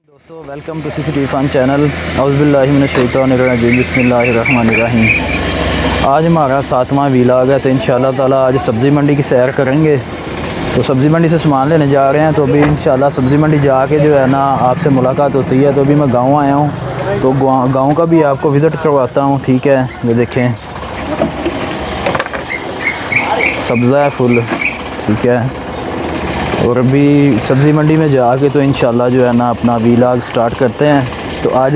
दोस्तों welcome to CCTV fun channel. औज़ुबिल्लाहिमिनश्शैतानिर्रजीम बिस्मिल्लाहिर्रहमानिर्रहीम। आज हमारा 7वां व्लॉग है, तो इंशाल्लाह ताला आज सब्ज़ी मंडी की सैर करेंगे। तो सब्ज़ी मंडी से सामान लेने जा रहे हैं, तो अभी इंशाल्लाह सब्ज़ी मंडी जाके जो है ना आपसे मुलाकात होती है। तो अभी मैं गाँव आया हूँ, तो गाँव का भी आपको विज़िट करवाता हूँ। ठीक है, ये देखें सब्ज़ा है फुल, ठीक है। और अभी सब्ज़ी मंडी में जाके तो इंशाल्लाह जो है ना अपना व्लॉग स्टार्ट करते हैं। तो आज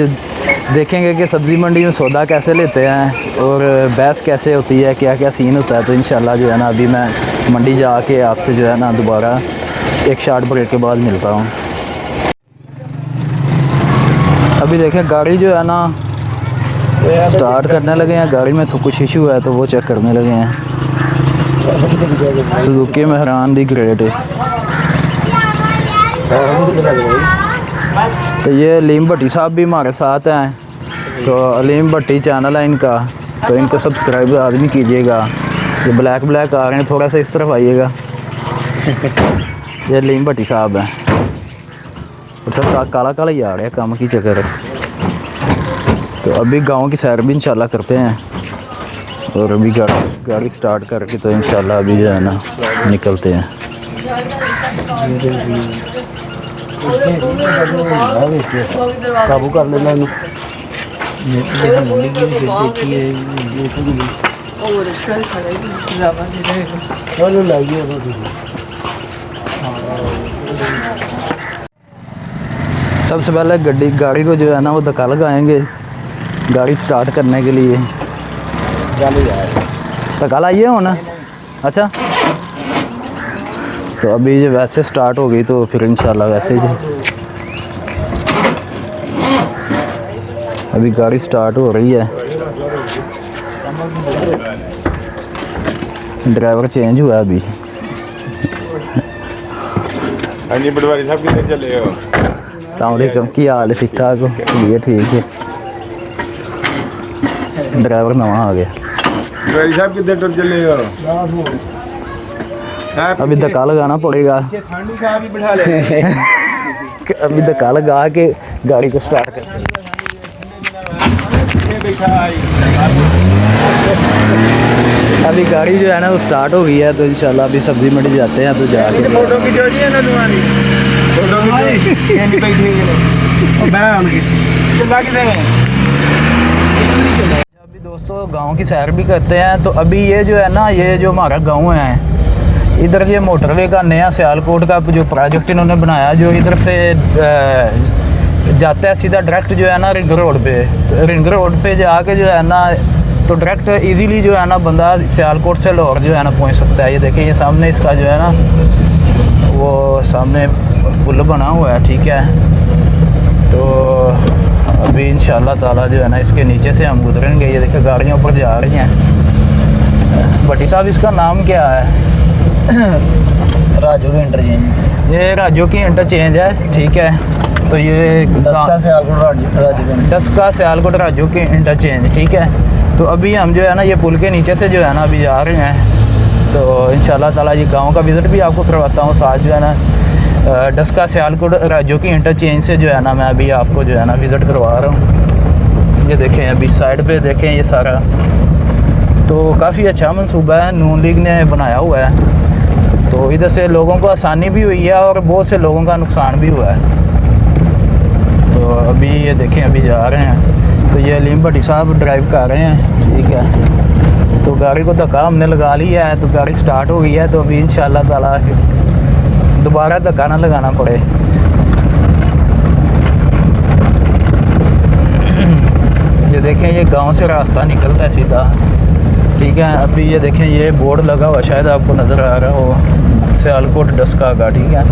देखेंगे कि सब्ज़ी मंडी में सौदा कैसे लेते हैं और बहस कैसे होती है, क्या क्या सीन होता है। तो इंशाल्लाह जो है ना अभी मैं मंडी जाके आपसे जो है ना दोबारा एक शॉर्ट ब्रेक के बाद मिलता हूँ। अभी देखें गाड़ी जो है ना स्टार्ट करने लगे हैं, गाड़ी में तो कुछ इशू है तो वो चेक करने लगे हैं। Suzuki Mehran the great. तो ये अलीम भट्टी साहब भी हमारे साथ हैं। तो अलीम भट्टी चैनल है इनका, तो इनको सब्सक्राइब लाजमी कीजिएगा। ये ब्लैक ब्लैक आ रहे हैं, थोड़ा सा इस तरफ आइएगा। ये अलीम भट्टी साहब हैं, और सब काला काला ही आ रहा है, काम की चक्कर है। तो अभी गांव की सैर भी इंशाल्लाह करते हैं, और अभी गाड़ी स्टार्ट करके तो इंशाल्लाह अभी जो है ना निकलते हैं। काबू कर लेना सबसे पहले गाड़ी को जो है ना वो धक्का लगाएंगे गाड़ी स्टार्ट करने के लिए। धक्का लाइए हो ना। अच्छा, तो अभी ये वैसे स्टार्ट हो गई, तो फिर इंशाल्लाह वैसे ही अभी गाड़ी स्टार्ट हो रही है। ड्राइवर चेंज हुआ अभी। हाँ जी पटवारी साहब किधर चले हो? अस्सलाम वालेकुम, की हाल है? ठीक ठाक हो? ठीक है। ड्राइवर नवा आ गया। पटवारी साहब किधर टुर चले हो? अभी धक्का लगाना पड़ेगा। सांडू साहब ही बिठा ले। अभी धक्का लगा के गाड़ी को स्टार्ट कर। अभी गाड़ी जो है ना वो स्टार्ट हो गई है, तो इंशाल्लाह अभी सब्जी मंडी जाते हैं। तो जाके फोटो खिंचो जी ना तुम्हारी फोटो खिंचो। ये नहीं बैठी है और मैं उनकी चला के देंगे। अभी दोस्तों गांव की सैर भी करते हैं। तो अभी ये जो है ना, ये जो हमारा गांव है, इधर ये मोटरवे का नया सियालकोट का जो प्रोजेक्ट इन्होंने बनाया, जो इधर से जाता है सीधा डायरेक्ट जो है ना रिंग रोड पे। तो रिंग रोड पे जाके जो है ना तो डायरेक्ट इजीली जो है ना बंदा सियालकोट से लाहौर जो है ना पहुंच सकता है। ये देखिए ये सामने इसका जो है ना वो सामने पुल बना हुआ है, ठीक है। तो अभी इंशाल्लाह ताला जो है ना इसके नीचे से हम गुजरेंगे। ये देखिए गाड़ियाँ ऊपर जा रही हैं। भट्टी साहब इसका नाम क्या है? राजू की इंटरचेंज। ये राजू की इंटरचेंज है, ठीक है। तो ये डस्का सियालकोट राजू की इंटरचेंज, ठीक है। तो अभी हम जो है ना ये पुल के नीचे से जो है ना अभी जा रहे हैं। तो इंशाल्लाह ताला ये गांव का विज़िट भी आपको करवाता हूँ, साथ जो है ना डस्का सियालकोट राजू की इंटरचेंज से जो है ना मैं अभी आपको जो है ना विज़िट करवा रहा हूँ। ये देखें अभी साइड पे देखें ये सारा, तो काफ़ी अच्छा मंसूबा है, नून लीग ने बनाया हुआ है। तो इधर से लोगों को आसानी भी हुई है और बहुत से लोगों का नुकसान भी हुआ है। तो अभी ये देखें अभी जा रहे हैं। तो ये अलीम भट्टी साहब ड्राइव कर रहे हैं, ठीक है। तो गाड़ी को धक्का हमने लगा लिया है, तो गाड़ी स्टार्ट हो गई है। तो अभी इंशाल्लाह ताला दोबारा धक्का ना लगाना पड़े। ये देखें ये गांव से रास्ता निकलता है सीधा, ठीक है। अभी ये देखें ये बोर्ड लगा हुआ, शायद आपको नज़र आ रहा हो, सियालकोट डस्का का, ठीक है।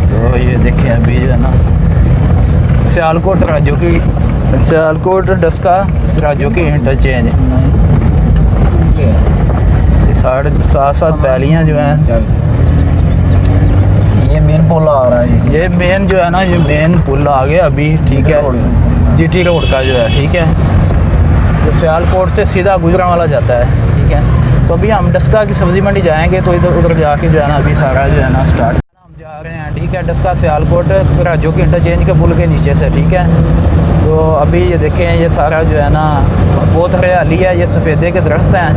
तो ये देखें अभी जो है ना सियालकोट डस्का राजू की इंटरचेंज। साथ साथ बैलियाँ जो हैं, ये मेन पुल आ रहा है। ये मेन जो है ना ये मेन पुल आ गया अभी, ठीक है। GT रोड का जो है, ठीक है। तो सियालकोट से सीधा गुजरांवाला जाता है, ठीक है। तो अभी हम डस्का की सब्ज़ी मंडी जाएंगे, तो इधर उधर जाके जो है ना अभी सारा जो है ना स्टार्ट हम जा रहे हैं, ठीक है, डस्का सियालकोट राजो के इंटरचेंज के पुल के नीचे से, ठीक है। तो अभी ये देखें, ये सारा जो है ना बहुत हरियाली है, ये सफ़ेदे के दरख्त हैं,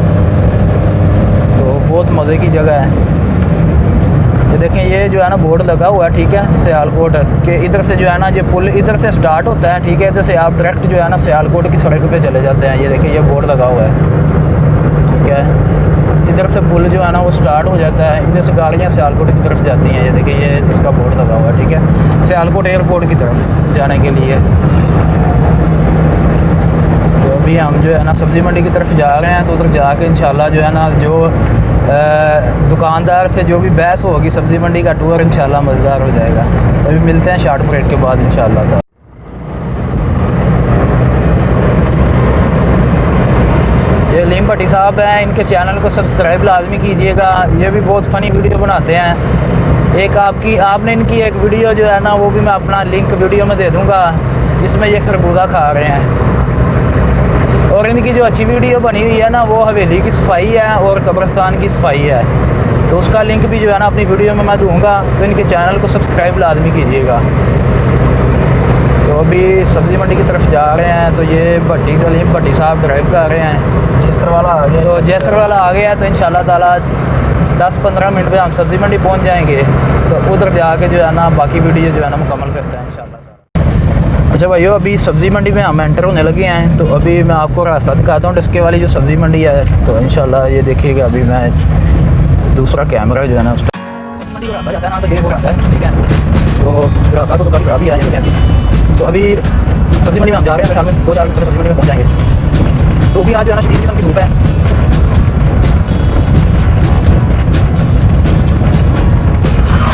तो बहुत मज़े की जगह है। ये देखें, ये जो है ना बोर्ड लगा हुआ है, ठीक है, सियालकोट के इधर से जो है ना ये पुल इधर से स्टार्ट होता है, ठीक है। इधर से आप डायरेक्ट जो है ना सियालकोट की सड़क पे चले जाते हैं। ये देखें, ये बोर्ड लगा हुआ है, ठीक है। इधर से पुल जो है ना वो स्टार्ट हो जाता है, इधर से गाड़ियाँ सियालकोट की तरफ जाती हैं। ये देखिए, ये इसका बोर्ड लगा हुआ है, ठीक है, सियालकोट एयरपोर्ट की तरफ जाने के लिए। तो अभी हम जो है ना सब्ज़ी मंडी की तरफ जा रहे हैं, तो उधर जाके इंशाल्लाह जो है ना जो दुकानदार से जो भी बहस होगी सब्ज़ी मंडी का टूर इंशाल्लाह मज़ेदार हो जाएगा। अभी मिलते हैं शॉर्ट ब्रेक के बाद इंशाल्लाह। ये लीम भट्टी साहब हैं, इनके चैनल को सब्सक्राइब लाजमी कीजिएगा, ये भी बहुत फ़नी वीडियो बनाते हैं। एक आपने इनकी एक वीडियो जो है ना वो भी मैं अपना लिंक वीडियो में दे दूँगा, इसमें ये खरबूजा खा रहे हैं। और इनकी जो अच्छी वीडियो बनी हुई है ना वो हवेली की सफाई है और कब्रिस्तान की सफाई है, तो उसका लिंक भी जो है ना अपनी वीडियो में मैं दूँगा, तो इनके चैनल को सब्सक्राइब लाजमी कीजिएगा। तो अभी सब्ज़ी मंडी की तरफ जा रहे हैं, तो ये लीम भट्टी साहब ड्राइव कर रहे हैं। जैसर वाला आ गया, तो जैसर वाला आ गया, तो इंशाल्लाह ताला 10-15 मिनट में हम सब्ज़ी मंडी पहुंच जाएंगे, तो उधर जाके जो है ना बाकी वीडियो जो है ना मुकम्मल करते हैं इंशाल्लाह। अच्छा भाइयों, अभी सब्ज़ी मंडी में हम एंटर होने लगे हैं, तो अभी मैं आपको रास्ता दिखाता हूँ डस्के वाली जो सब्ज़ी मंडी है। तो इंशाल्लाह ये देखिएगा, अभी मैं दूसरा कैमरा जो है ना उसका ठीक है, तो रास्ता तो खराब ही है। तो अभी सब्ज़ी मंडी में हम जा रहे हैं, मेरे ख्याल में 2-4 सब्ज़ी मंडी में पहुँच जाएंगे। तो भी आज जो है ना शदीद किस्म की धूप है,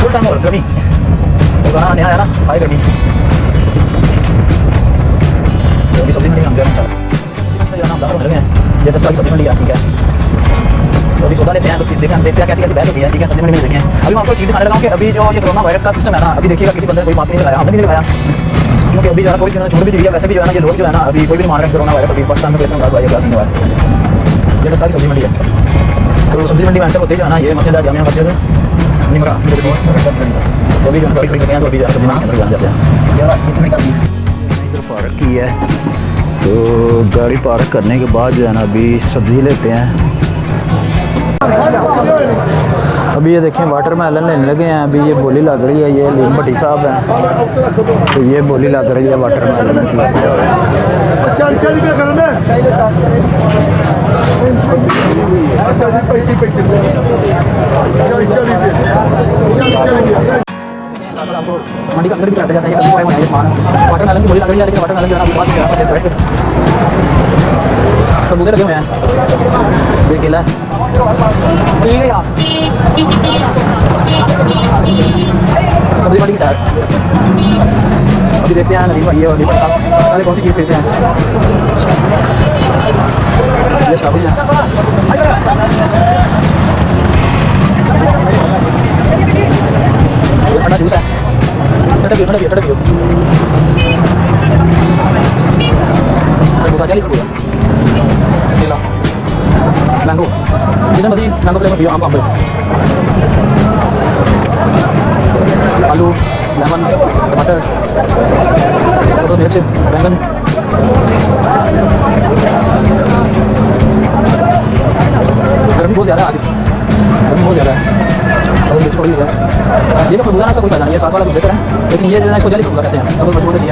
फुल टाइम और गर्मी, तो गाना नया है ना, हाई गर्मी। तो अभी सब्ज़ी मंडी में हम जा रहे हैं, जो है ना दाखिल होने लगे हैं। ये 10 की सब्ज़ी मंडी है, ठीक है। तो अभी सौदा लेते हैं, तो देखते हैं कैसी कैसी बैठ होती है, ठीक है। सब्ज़ी मंडी में देखें, अभी मैं आपको चीज़ दिखाने लगा हूँ कि अभी जो ये कोरोना वायरस का सिस्टम है ना, अभी देखिएगा किसी बंदे कोई मास्क नहीं लगाया, हमने भी नहीं लगाया, क्योंकि अभी ज़्यादा कोई छोड़ भी दी है। वैसे भी जो है ना ये लोग जो है ना अभी कोई भी मान रहे हैं कोरोना वायरस अभी पाकिस्तान में कैसे हुआ है, नहीं हुआ है। ये सारी सब्ज़ी मंडी है, तो सब्ज़ी मंडी में एंटर होते जो है ना ये मस्जिद है, जामिया मस्जिद निमरा, तो अभी जो है करते हैं, तो अभी सब्ज़ी मंडी अंदर जाना चाहते हैं। पार्क की है, तो गाड़ी पार्क करने के बाद जो है ना अभी सब्ज़ी लेते हैं। अभी ये देखें वाटर मेलन लेने लगे हैं, अभी ये बोली लग रही है, ये लीम भट्टी साहब हैं, तो ये बोली लग रही है वाटर मेलन की। आपको मंडी के अंदर भी करते जाते हैं, वाटर मेलन की बोली लग रही है, लेकिन वाटर मेलन जो है ना खरबूजे लगे हुए हैं, देखिए ला सब्ज़ी मंडी की साइड। अभी देखते हैं नदीम भाई और दीपक साहब पहले कौन सी चीज़ खरीदते हैं। ये स्ट्रॉबेरी है, ठंडा जूस है, ठंडा भी मैंगो, जितने मर्जी मैंगो फ्लेवर पियो, आम आलू, लेमन, टमाटर, सरसों मिर्च, बैंगन, गर्मी बहुत ज़्यादा है आज, गर्मी बहुत ज़्यादा है, सरसों मिर्च थोड़ी है। ये तो खरबूजा इसका कोई फायदा नहीं है, साथ वाला कुछ बेहतर है, लेकिन ये जो है इसको जल्दी खरबूजा कहते हैं, सब मजबूत है।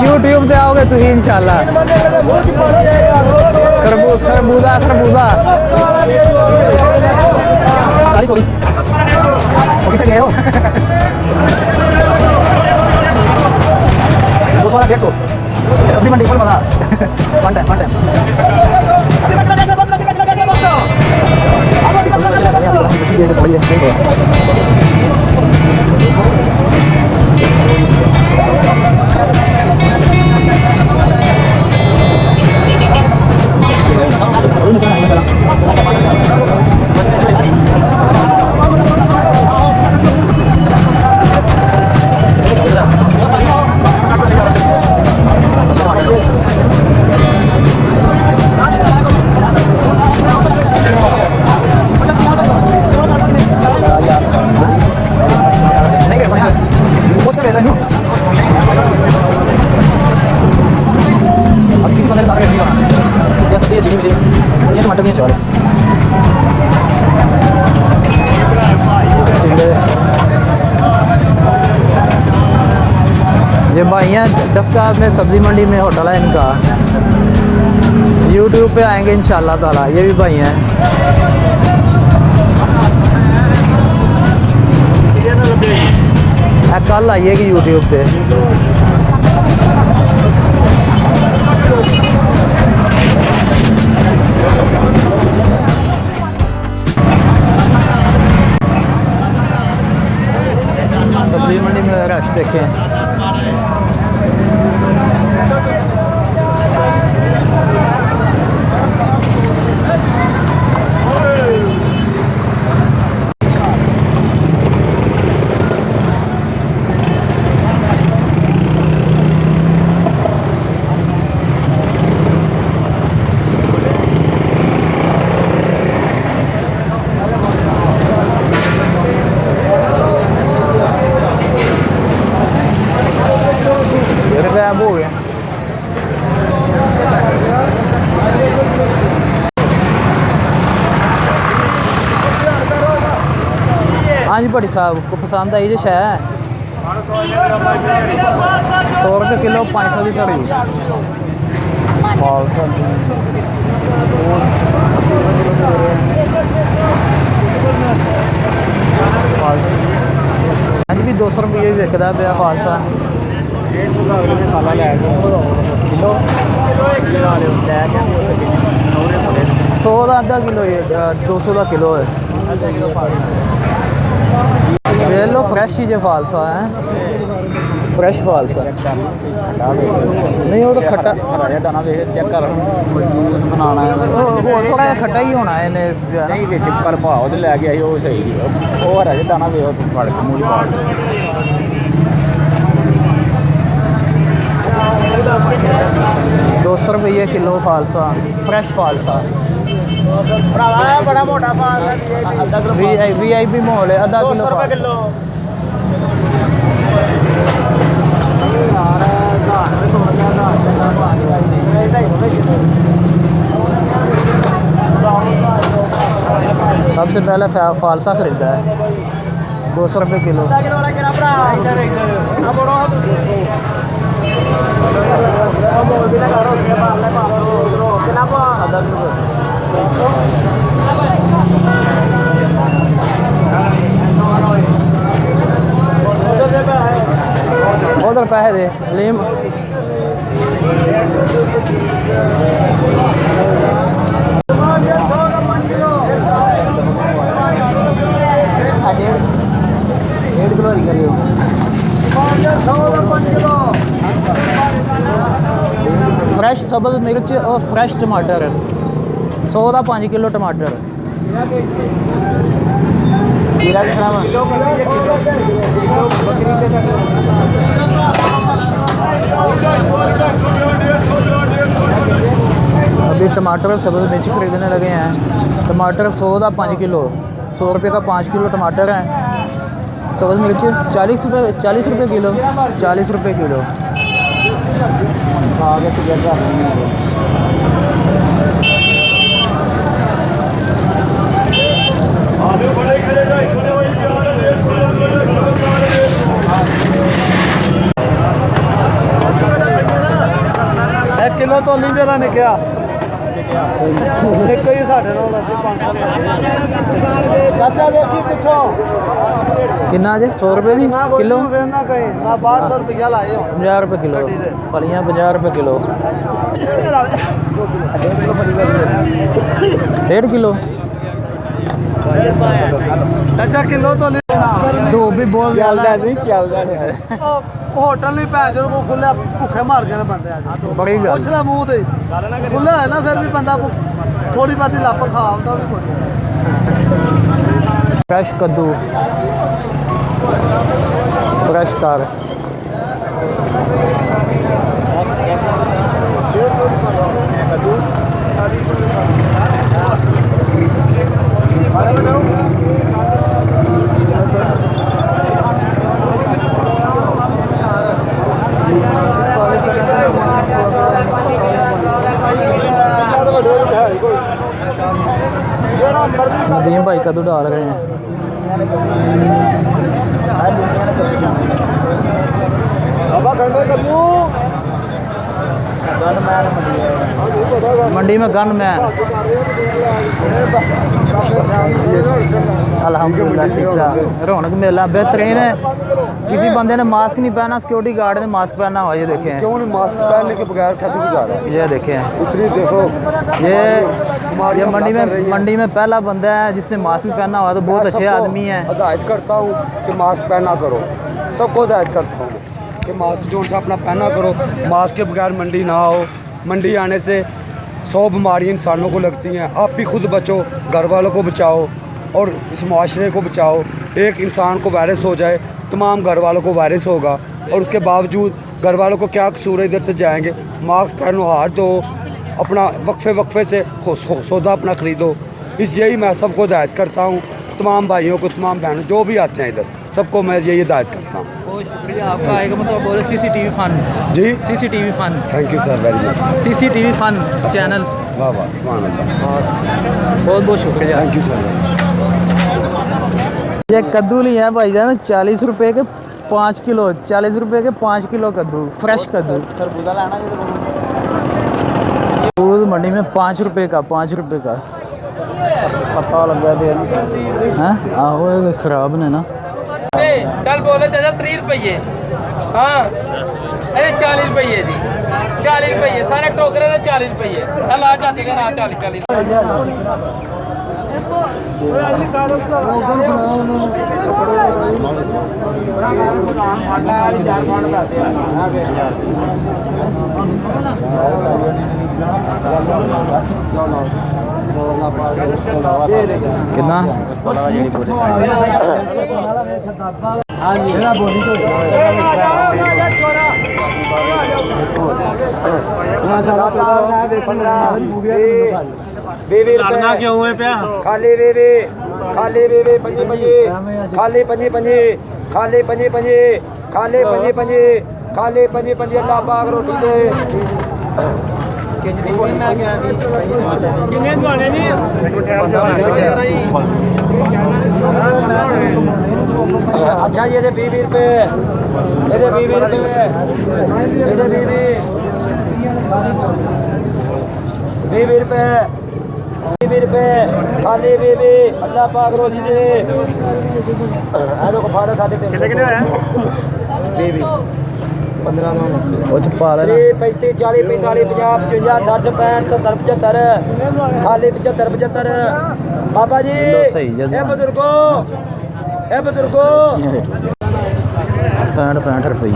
यूट्यूब से आओगे तो ही इंशाल्लाह। खरबूजा कितने गए हो? 200 सब्जी मंडी फुल मजा, वन टाइम ये तो थोड़ी अच्छी है। अब किसी बंदे का रेडी बनाना जैसे ये चीनी मिली ये टमाटर नहीं चाहिए ये भाई हैं डस्का में सब्ज़ी मंडी में होटल है इनका। यूट्यूब पे आएंगे इंशाल्लाह ताला। ये भी भाई हैं। कल आइएगी यूट्यूब पे। सब्जी मंडी में रश देखें। हो गया हाँ जी भट्टी साहब को पसंद आई जो शह 100 रुपये किलो 500 की धड़ी हाँ जी भी 200 रुपये भी विकता पाया फालसा 100 का आधा किलो 200 का किलो है। ले लो फ्रेश ही जो फालसा है फ्रेश फालसा नहीं वो तो खट्टा दाना चेक कर बनाना थोड़ा जिहा खट्टा ही होना है इन्हें पर भाव तो लै गया वो सही वो हरा जिहा दाना वे फड़ के मूली पा 200 रुपये किलो फालसा फ्रेश फालसा बड़ा मोटा फालसा VIP माहौल है आधा किलो सबसे पहले फालसा खरीदा है 200 रुपये किलो। उधर पैसे दे लीम डेढ़ किलो ही करियो फ्रेश सब्ज़ मिर्च और फ्रेश टमाटर 100 का 5 किलो टमाटर अभी टमाटर और सब्ज़ मिर्च खरीदने लगे हैं। टमाटर 100 का 5 किलो 100 रुपये का 5 किलो टमाटर है। सब्ज़ मिर्च 40 रुपये किलो 40 रुपये किलो। एक किलो तो नहीं देना ने क्या एक ही साढ़े 9 लगे 500 चाचा देखी पूछो कितना जे 100 रुपये की किलो 1200 रुपया लाए 50 रुपये किलो फलियाँ 50 रुपये किलो 1.5 किलो अच्छा किलो तो धूप भी बहुत ज़्यादा है। होटल नहीं भैन जो को खुले भुखे मार गए बंदे बड़ी गल उसला मुंह ते खुला है ना फिर भी बंदा थोड़ी बात लप खा आंदा भी कोई फ्रेश कद्दू, फ्रेश तार। नदीम भाई कद्दू डाल रहे हैं। मंडी में गन मैन अल्हम्दुलिल्लाह ठीक ठाक रौनक मेला बेहतरीन है। किसी बंदे ने मास्क नहीं पहना, सिक्योरिटी गार्ड ने मास्क पहना हुआ। ये देखें, क्यों नहीं मास्क पहनने के बगैर कैसे गुजारा है? ये देखें, इतनी देखो ये मंडी में पहला बंदा है जिसने मास्क भी पहना हुआ। तो बहुत अच्छे आदमी है। हिदायत करता हूँ कि मास्क पहना करो, सबको हिदायत करता हूँ कि मास्क जो सा अपना पहना करो। मास्क के बगैर मंडी ना आओ। मंडी आने से 100 बीमारियाँ इंसानों को लगती हैं। आप भी खुद बचो, घर वालों को बचाओ और इस माशरे को बचाओ। एक इंसान को वायरस हो जाए, तमाम घर वालों को वायरस होगा और उसके बावजूद घर वालों को क्या कसूर है, इधर से जाएंगे। मास्क पहनो, हाथ धो, अपना वक्फे से सौदा अपना ख़रीदो। यही मैं सबको हिदायत करता हूँ, तमाम भाइयों को, तमाम बहनों जो भी आते हैं इधर, सबको मैं यही हिदायत करता हूँ। बहुत शुक्रिया आपका। आएगा मतलब बोले CCTV fun ji, CCTV fun, thank you sir very much. CCTV fun channel, वाह वाह, सुभान अल्लाह, बहुत बहुत शुक्रिया। Thank you sir. ये कद्दू लिए हैं भाईजान 40 रुपए के 5 किलो, 40 रुपए के 5 किलो कद्दू, फ्रेश कद्दू। दूध मंडी में 5 रुपए का, 5 रुपए का पता लगा दे हैं। आहो ये खराब ने ना। चल बोले चाचा 30 रुपये। हाँ अरे 40 रुपये जी, 40 रुपये सारे टोकरे के 40 रुपये। अल्लाह चाची का ना 40। कितना करना क्यों हुए पे खाली बेबी, खाली बेबी, पंजी पंजी, खाली पंजी पंजी, खाली पंजी पंजी, खाली पंजी पंजी, खाली पंजी पंजी। अल्लाह पाक रोटी दे। अच्छा ये 20 रुपये, ये 20 रुपये, ये 20 रुपये, 20 रुपये, खाली बेबी। अल्लाह पाक रोजी दे। फाड़ो 3.5 बेबी 15 वो छुपा लेना। 35 40 45 50 55 60 65 70 75, खाली 75 75। बाबा जी सही जल्दी। ए बुजुर्गो, ए बुजुर्गो 65 रुपये।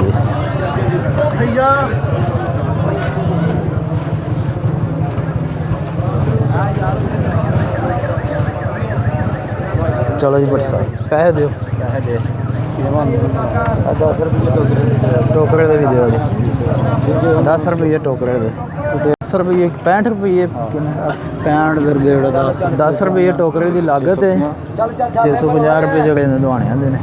भैया चलो जी बट साहब पैसे दो, 10 रुपये टोकरे दे भी दो जी, 10 रुपये टोकरे दे, 10 रुपये 65 रुपये 65 रुपये 10 रुपये टोकरे की लागत है। 650 रुपये जगह दवाने आते हैं।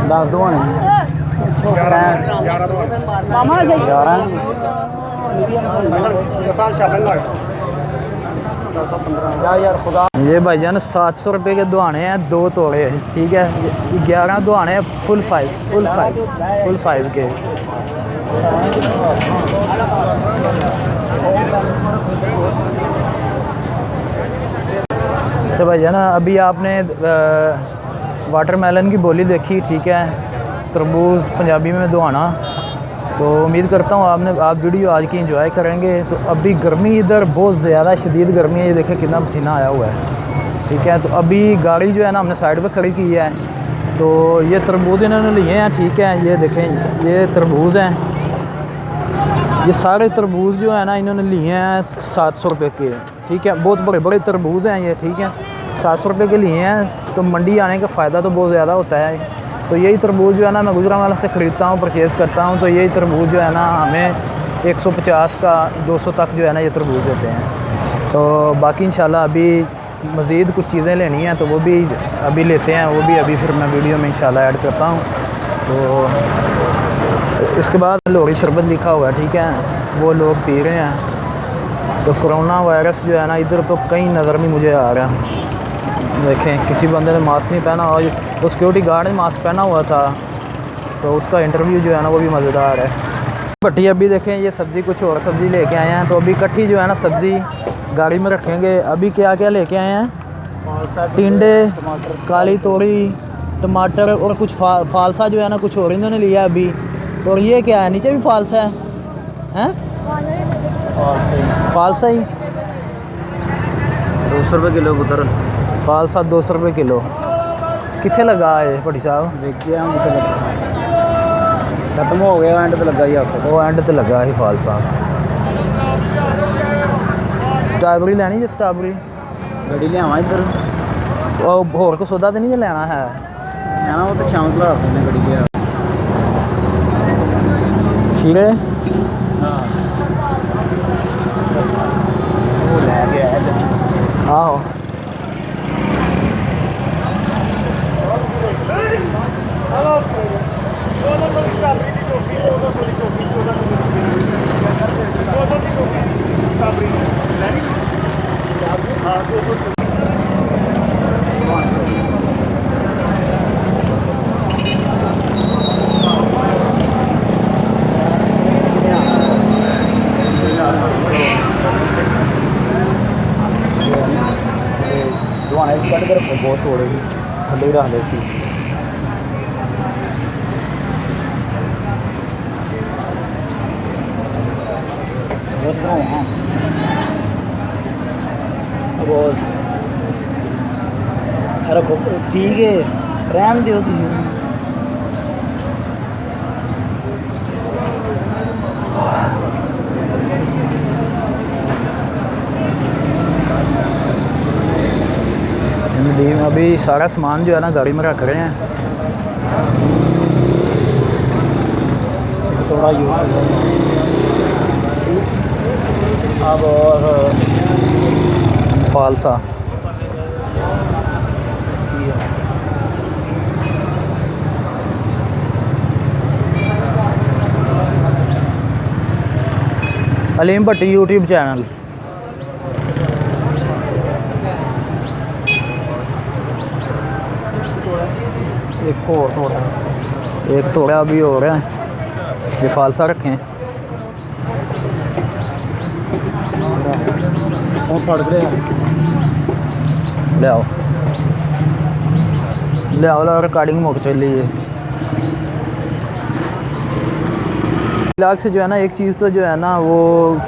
10 दवाने 11 यार खुदा। ये भाईजान 700 रुपये के दुआने हैं, 2 तोड़े, ठीक है। 11 दुआने हैं फुल साइज के। अच्छा भाईजान अभी आपने वाटरमेलन की बोली देखी, ठीक है। तरबूज पंजाबी में दुआना, तो उम्मीद करता हूँ आप वीडियो आज की एंजॉय करेंगे। तो अभी गर्मी इधर बहुत ज़्यादा शदीद गर्मी है, ये देखें कितना पसीना आया हुआ है, ठीक है। तो अभी गाड़ी जो है ना हमने साइड पे खड़ी की है। तो ये तरबूज इन्होंने लिए हैं, ठीक है। ये देखें ये तरबूज हैं, ये सारे तरबूज जो है ना इन्होंने लिए हैं 700 रुपये के, ठीक है। बहुत बड़े बड़े तरबूज हैं ये, ठीक है। 700 रुपये के लिए हैं। तो मंडी आने का फ़ायदा तो बहुत ज़्यादा होता है। तो यही तरबूज जो है ना मैं गुजरांवाला से ख़रीदता हूँ, परचेज़ करता हूँ। तो यही तरबूज जो है ना हमें 150 का 200 तक जो है ना ये तरबूज देते हैं। तो बाकी इंशाल्लाह अभी मज़ीद कुछ चीज़ें लेनी हैं तो वो भी अभी लेते हैं, वो भी अभी फिर मैं वीडियो में इंशाल्लाह ऐड करता हूँ। तो इसके बाद लोहड़ी शरबत लिखा हुआ है, ठीक है, वो लोग पी रहे हैं। तो कोरोना वायरस जो है ना इधर तो कहीं नज़र नहीं मुझे आ रहा। देखें किसी बंदे ने मास्क नहीं पहना, और वो सिक्योरिटी गार्ड ने मास्क पहना हुआ था। तो उसका इंटरव्यू जो है ना वो भी मज़ेदार है। भट्टी अभी देखें ये सब्ज़ी कुछ और सब्ज़ी लेके आए हैं। तो अभी इकट्ठी जो है ना सब्ज़ी गाड़ी में रखेंगे। अभी क्या क्या लेके आए हैं? टिंडे, काली तोरी, टमाटर और कुछ फालसा जो है ना कुछ और इन्होंने लिया अभी। और ये क्या है, नीचे भी फालसा है, फालसा ही 200 रुपये किलो पुत्र। फालसा 200 रुपये किलो। कितने लगा है भट्टी साहब? देखिए हम कितने लगा, खत्म हो गया, एंड पे लगा ही आपको। वो एंड ते लगा ही फालसा। स्ट्रॉबेरी लेनी जी, स्ट्रॉबेरी गड्डी ले आवा इधर। और होर को सौदा तो नहीं जे लेना है? ना वो तो शाम को आपने गड्डी ले खीरे हाँ वो ले गया। आओ दुआने कट कर बहुत तोड़ेगी, थले ही रख ले सी। रखो ठीक है, रहम दो तुम। अभी सारा सामान जो है ना गाड़ी में रख रहे हैं। थोड़ा यूज अब फालसा अलीम भट्टी यूट्यूब चैनल। एक और थोड़ा, एक थोड़ा अभी हो रहा है, ये फालसा रखें। और पड़ गए ले आओ ले आओ, रिकॉर्डिंग मुक चली है। इलाक से जो है ना एक चीज़ तो जो है ना वो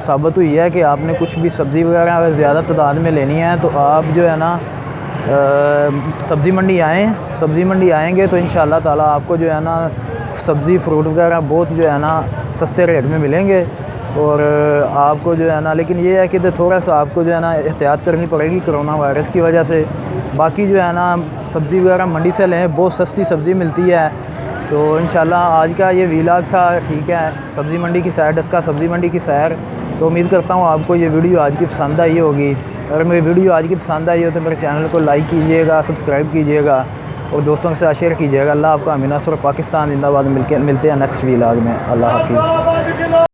साबित हुई है कि आपने कुछ भी सब्ज़ी वगैरह अगर ज़्यादा तादाद में लेनी है तो आप जो है ना सब्ज़ी मंडी आएँ। सब्ज़ी मंडी आएंगे तो इंशाल्लाह ताला आपको जो है ना सब्ज़ी फ्रूट वगैरह बहुत जो है ना सस्ते रेट में मिलेंगे। और आपको जो है ना, लेकिन ये है कि थोड़ा सा आपको जो है ना एहतियात करनी पड़ेगी कोरोना वायरस की वजह से। बाकी जो है ना सब्ज़ी वगैरह मंडी से लें, बहुत सस्ती सब्ज़ी मिलती है। तो इंशाल्लाह आज का ये व्लॉग था, ठीक है, सब्ज़ी मंडी की सैर, डस्का सब्ज़ी मंडी की सैर। तो उम्मीद करता हूँ आपको ये वीडियो आज की पसंद आई होगी। अगर मेरी वीडियो आज की पसंद आई हो तो मेरे चैनल को लाइक कीजिएगा, सब्सक्राइब कीजिएगा और दोस्तों के साथ शेयर कीजिएगा। अल्लाह आपका अमीना सर पाकिस्तान जिंदाबाद। मिलते हैं नेक्स्ट व्लॉग में। अल्लाह हाफिज़।